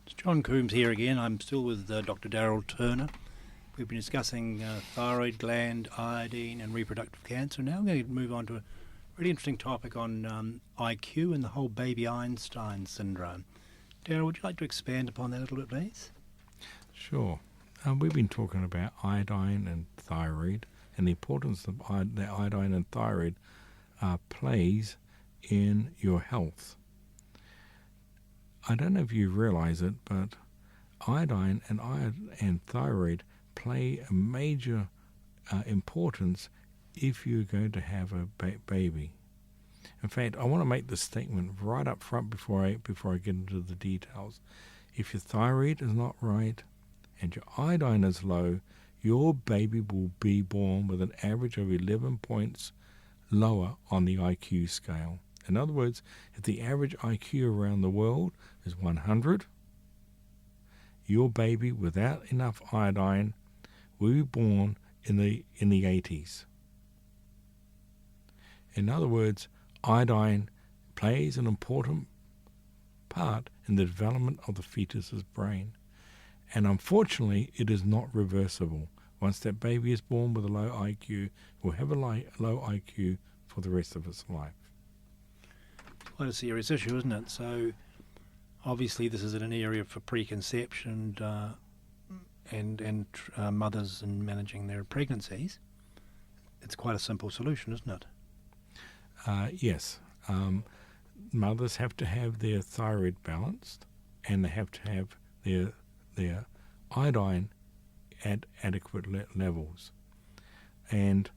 It's John Coombs here again. I'm still with Dr Darryl Turner. We've been discussing thyroid gland, iodine and reproductive cancer. Now we're going to move on to a really interesting topic on IQ and the whole baby Einstein syndrome. Darryl, would you like to expand upon that a little bit, please? Sure. We've been talking about iodine and thyroid and the importance of the iodine and thyroid plays in your health. I don't know if you realize it, but iodine and thyroid play a major importance if you're going to have a baby. In fact, I want to make this statement right up front before I get into the details. If your thyroid is not right and your iodine is low, your baby will be born with an average of 11 points lower on the IQ scale. In other words, if the average IQ around the world is 100, your baby without enough iodine will be born in the 80s. In other words, iodine plays an important part in the development of the fetus's brain. And unfortunately, it is not reversible. Once that baby is born with a low IQ, it will have a low IQ for the rest of its life. Quite a serious issue, isn't it? So obviously this is an area for preconception and mothers in managing their pregnancies. It's quite a simple solution, isn't it? Yes. Mothers have to have their thyroid balanced, and they have to have their iodine at adequate levels. And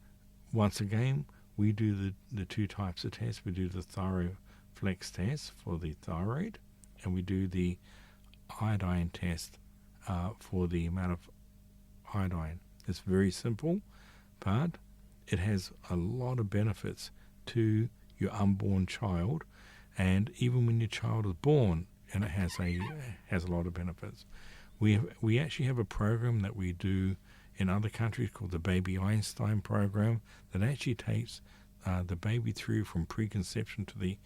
once again, we do the two types of tests. We do the ThyroFlex test for the thyroid, and we do the iodine test for the amount of iodine. It's very simple, but it has a lot of benefits to your unborn child, and even when your child is born, and it has a lot of benefits. We actually have a program that we do in other countries called the Baby Einstein program that actually takes the baby through from preconception to the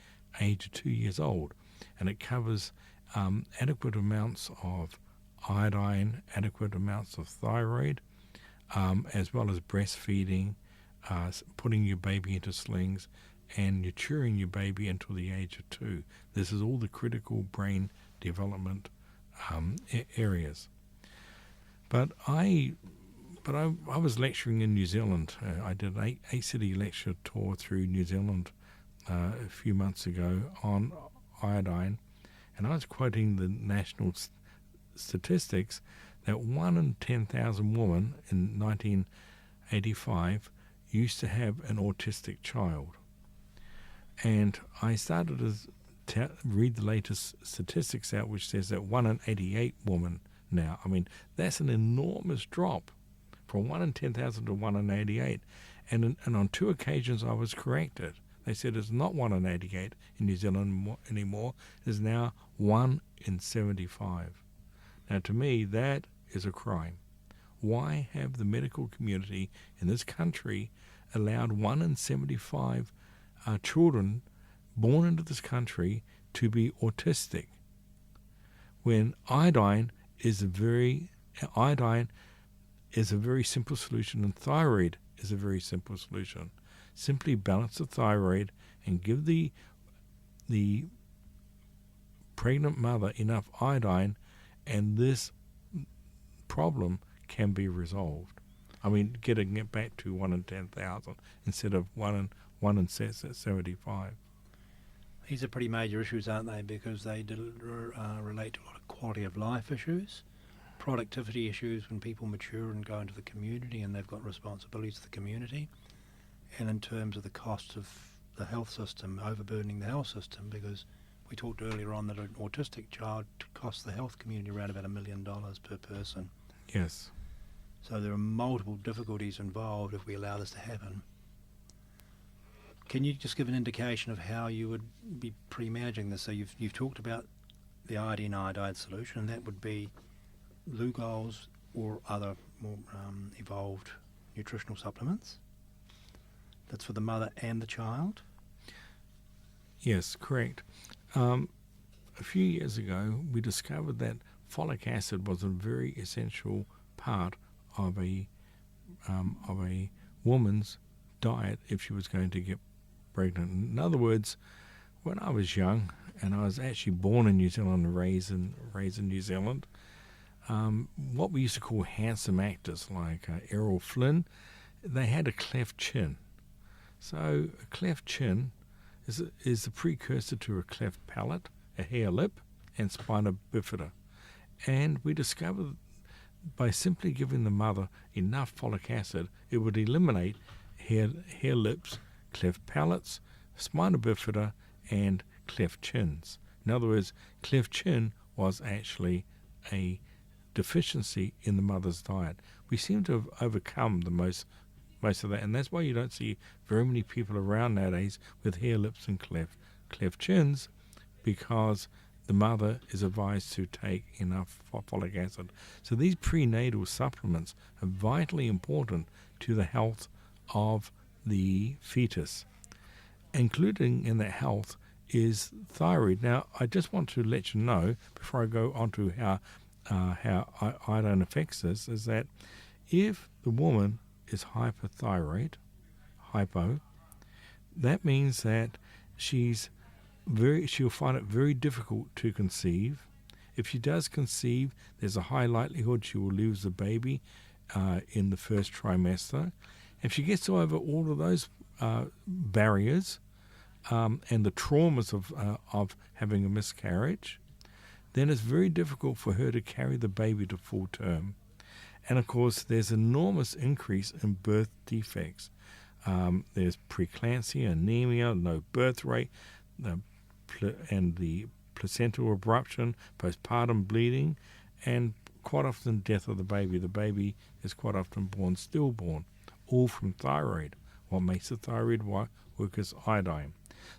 age of 2 years old, and it covers adequate amounts of iodine, adequate amounts of thyroid, as well as breastfeeding, putting your baby into slings, and nurturing your baby until the age of 2. This is all the critical brain development areas. But I was lecturing in New Zealand. I did an 8-city lecture tour through New Zealand a few months ago on iodine, and I was quoting the national statistics that 1 in 10,000 women in 1985 used to have an autistic child. And I started to read the latest statistics out, which says that 1 in 88 women now. I mean, that's an enormous drop from 1 in 10,000 to 1 in 88. And on 2 occasions I was corrected. They said it's not 1 in 88 in New Zealand anymore. It's now 1 in 75. Now, to me, that is a crime. Why have the medical community in this country allowed 1 in 75 children born into this country to be autistic, when iodine is a very simple solution, and thyroid is a very simple solution. Simply balance the thyroid and give the pregnant mother enough iodine, and this problem can be resolved. I mean, getting it back to 1 in 10,000 instead of 1 in 75. These are pretty major issues, aren't they? Because they relate to a lot of quality of life issues, productivity issues when people mature and go into the community and they've got responsibilities to the community, and in terms of the costs of the health system, overburdening the health system, because we talked earlier on that an autistic child costs the health community around about $1 million per person. Yes. So there are multiple difficulties involved if we allow this to happen. Can you just give an indication of how you would be pre-managing this? So you've talked about the iodine solution, and that would be Lugol's or other more evolved nutritional supplements. That's for the mother and the child? Yes, correct. A few years ago, we discovered that folic acid was a very essential part of a woman's diet if she was going to get pregnant. In other words, when I was young, and I was actually born in New Zealand and raised in New Zealand, what we used to call handsome actors like Errol Flynn, they had a cleft chin. So a cleft chin is the precursor to a cleft palate, a hare lip, and spina bifida. And we discovered by simply giving the mother enough folic acid, it would eliminate hare lips, cleft palates, spina bifida, and cleft chins. In other words, cleft chin was actually a deficiency in the mother's diet. We seem to have overcome the most of that, and that's why you don't see very many people around nowadays with hare lips and cleft chins, because the mother is advised to take enough folic acid. So these prenatal supplements are vitally important to the health of the fetus. Including in that health is thyroid. Now, I just want to let you know, before I go on to how iodine affects this, is that if the woman is hypothyroid, that means that she'll find it very difficult to conceive. If she does conceive, there's a high likelihood she will lose the baby in the first trimester. If she gets over all of those barriers and the traumas of having a miscarriage, then it's very difficult for her to carry the baby to full term. And of course, there's enormous increase in birth defects. There's preeclampsia, anemia, low birth rate, and the placental abruption, postpartum bleeding, and quite often death of the baby. The baby is quite often born stillborn, all from thyroid. What makes the thyroid work is iodine.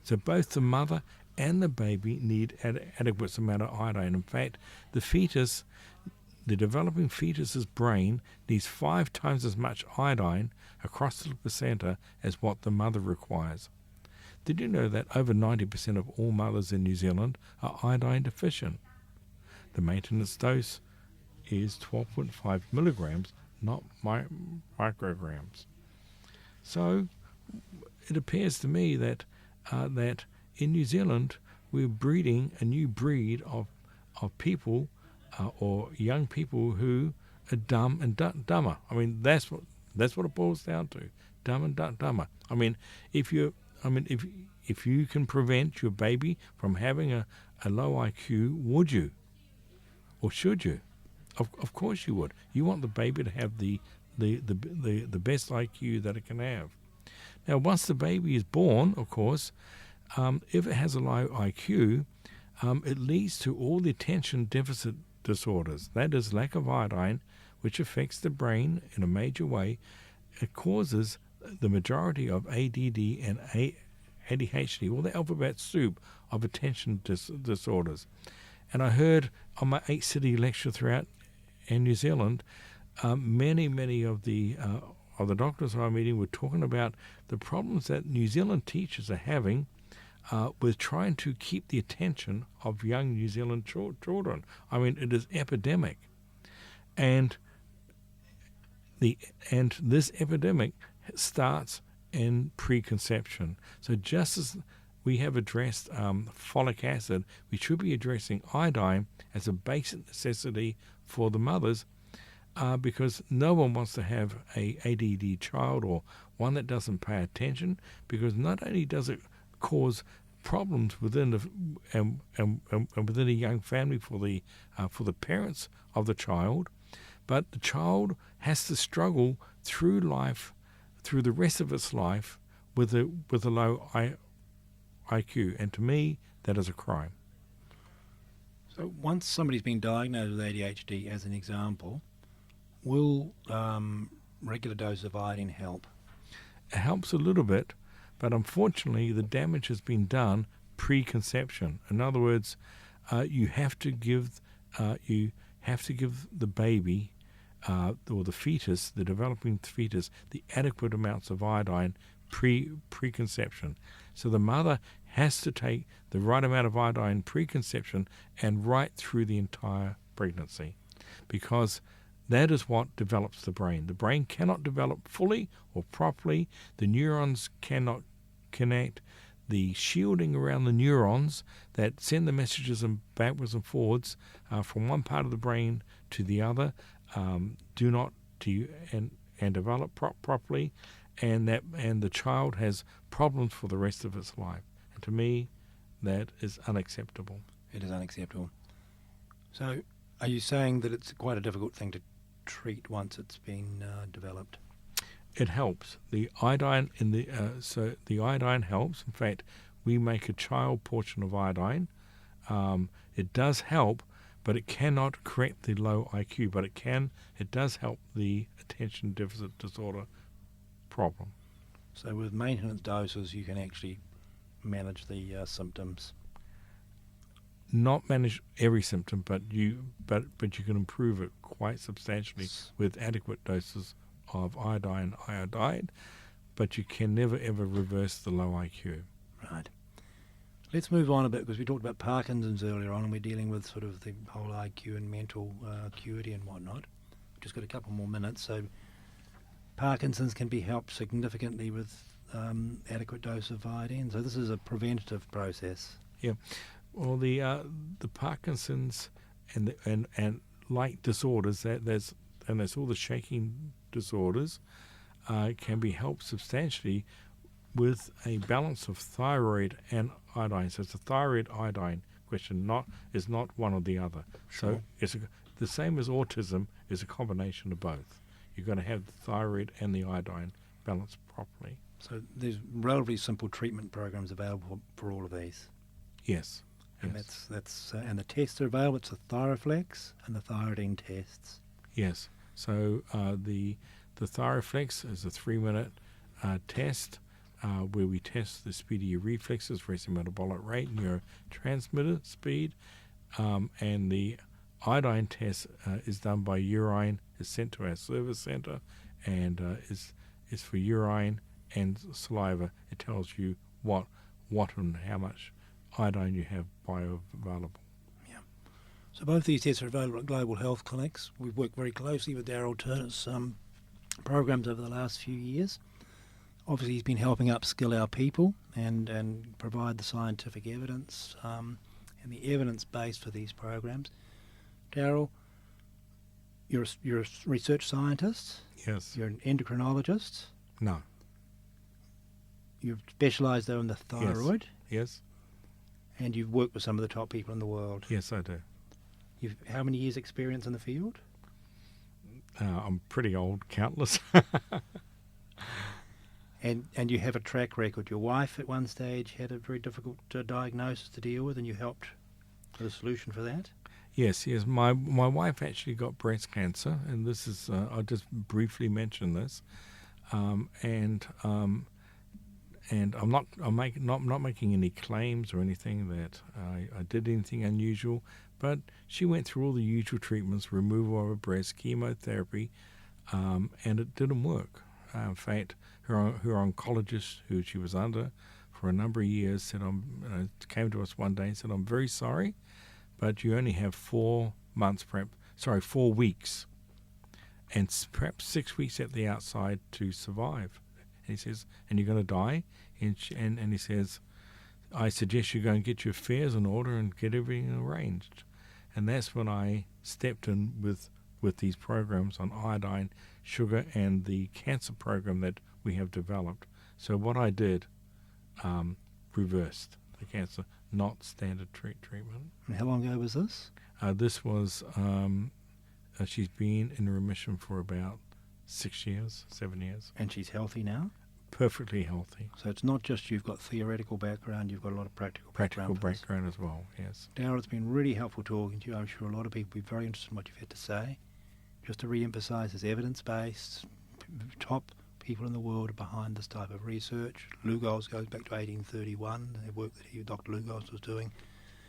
So both the mother and the baby need adequate amount of iodine. In fact, the developing fetus's brain needs 5 times as much iodine across the placenta as what the mother requires. Did you know that over 90% of all mothers in New Zealand are iodine deficient? The maintenance dose is 12.5 milligrams, not micrograms. So it appears to me that in New Zealand we're breeding a new breed of people or young people who are dumb and dumber. I mean, that's what it boils down to, dumb and dumber. I mean, if you can prevent your baby from having a low IQ, would you? Or should you? Of course you would. You want the baby to have the best IQ that it can have. Now, once the baby is born, of course, if it has a low IQ, it leads to all the attention deficit disorders. That is lack of iodine, which affects the brain in a major way. It causes the majority of ADD and ADHD, all the alphabet soup of attention disorders. And I heard on my 8-city lecture throughout in New Zealand, many of the doctors I'm meeting were talking about the problems that New Zealand teachers are having with trying to keep the attention of young New Zealand children. I mean, it is epidemic. And this epidemic starts in preconception. So just as we have addressed folic acid, we should be addressing iodine as a basic necessity for the mothers, because no one wants to have a ADD child or one that doesn't pay attention, because not only does it cause problems within within a young family for the parents of the child, but the child has to struggle through life, through the rest of its life, with a low IQ, and to me that is a crime. So once somebody's been diagnosed with ADHD, as an example, will regular dose of iodine help? It helps a little bit, but unfortunately the damage has been done preconception. In other words, you have to give the baby or the fetus, the developing fetus, the adequate amounts of iodine preconception. So the mother has to take the right amount of iodine preconception and right through the entire pregnancy, because that is what develops the brain. The brain cannot develop fully or properly. The neurons cannot connect. The shielding around the neurons that send the messages backwards and forwards from one part of the brain to the other do not and develop properly, and the child has problems for the rest of its life. And to me, that is unacceptable. It is unacceptable. So, are you saying that it's quite a difficult thing to treat once it's been developed? It helps. The iodine the iodine helps. In fact, we make a child portion of iodine. It does help, but it cannot correct the low IQ. But it does help the attention deficit disorder problem. So, with maintenance doses, you can actually manage the symptoms. Not manage every symptom, but you can improve it quite substantially with adequate doses of iodide, but you can never ever reverse the low IQ. Right. Let's move on a bit, because we talked about Parkinson's earlier on, and we're dealing with sort of the whole IQ and mental acuity and whatnot. We've just got a couple more minutes. So Parkinson's can be helped significantly with adequate dose of iodine. So this is a preventative process. Yeah. Well, the Parkinson's and like disorders, there's all the shaking disorders can be helped substantially with a balance of thyroid and iodine. So it's a thyroid iodine question, is not one or the other. Sure. So it's the same as autism is a combination of both. You've got to have the thyroid and the iodine balanced properly. So there's relatively simple treatment programs available for all of these. Yes. And yes. that's and the tests are available. It's the Thyroflex and the thyroidine tests. Yes. So the Thyroflex is a 3-minute test where we test the speed of your reflexes, resting metabolic rate, neurotransmitter speed, and the iodine test is done by urine. Is sent to our service centre, and is for urine and saliva. It tells you what and how much iodine you have bioavailable. Yeah. So both these tests are available at global health clinics. We've worked very closely with Darryl Turner's programs over the last few years. Obviously, he's been helping upskill our people and provide the scientific evidence and the evidence base for these programs. Darryl, you're a research scientist. Yes. You're an endocrinologist. No. You've specialised though in the thyroid. Yes. And you've worked with some of the top people in the world. Yes, I do. You've how many years' experience in the field? I'm pretty old, countless. And you have a track record. Your wife at one stage had a very difficult diagnosis to deal with, and you helped with a solution for that. Yes. My wife actually got breast cancer, and this is I'll just briefly mention this, and I'm not making any claims or anything that I did anything unusual, but she went through all the usual treatments, removal of her breast, chemotherapy, and it didn't work. In fact, her oncologist, who she was under for a number of years, said, came to us one day and said, "I'm very sorry, but you only have 4 weeks, and perhaps 6 weeks at the outside to survive." And he says, "And you're going to die?" And he says, "I suggest you go and get your affairs in order and get everything arranged." And that's when I stepped in with these programs on iodine, sugar, and the cancer program that we have developed. So what I did, reversed the cancer, not standard treatment. And how long ago was this? This was, she's been in remission for about 7 years. And she's healthy now? Perfectly healthy. So it's not just you've got theoretical background, you've got a lot of practical background as well, yes. Darryl, it's been really helpful talking to you. I'm sure a lot of people will be very interested in what you've had to say. Just to re-emphasise, it's evidence-based. Top people in the world are behind this type of research. Lugos goes back to 1831, the work that Dr Lugos was doing.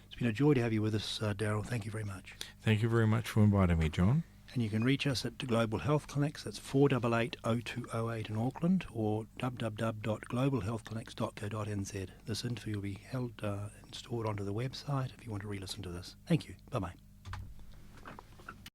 It's been a joy to have you with us, Darryl. Thank you very much. Thank you very much for inviting me, John. And you can reach us at Global Health Clinics. That's 488-0208 in Auckland, or www.globalhealthclinics.co.nz. This interview will be held and stored onto the website if you want to re-listen to this. Thank you. Bye-bye.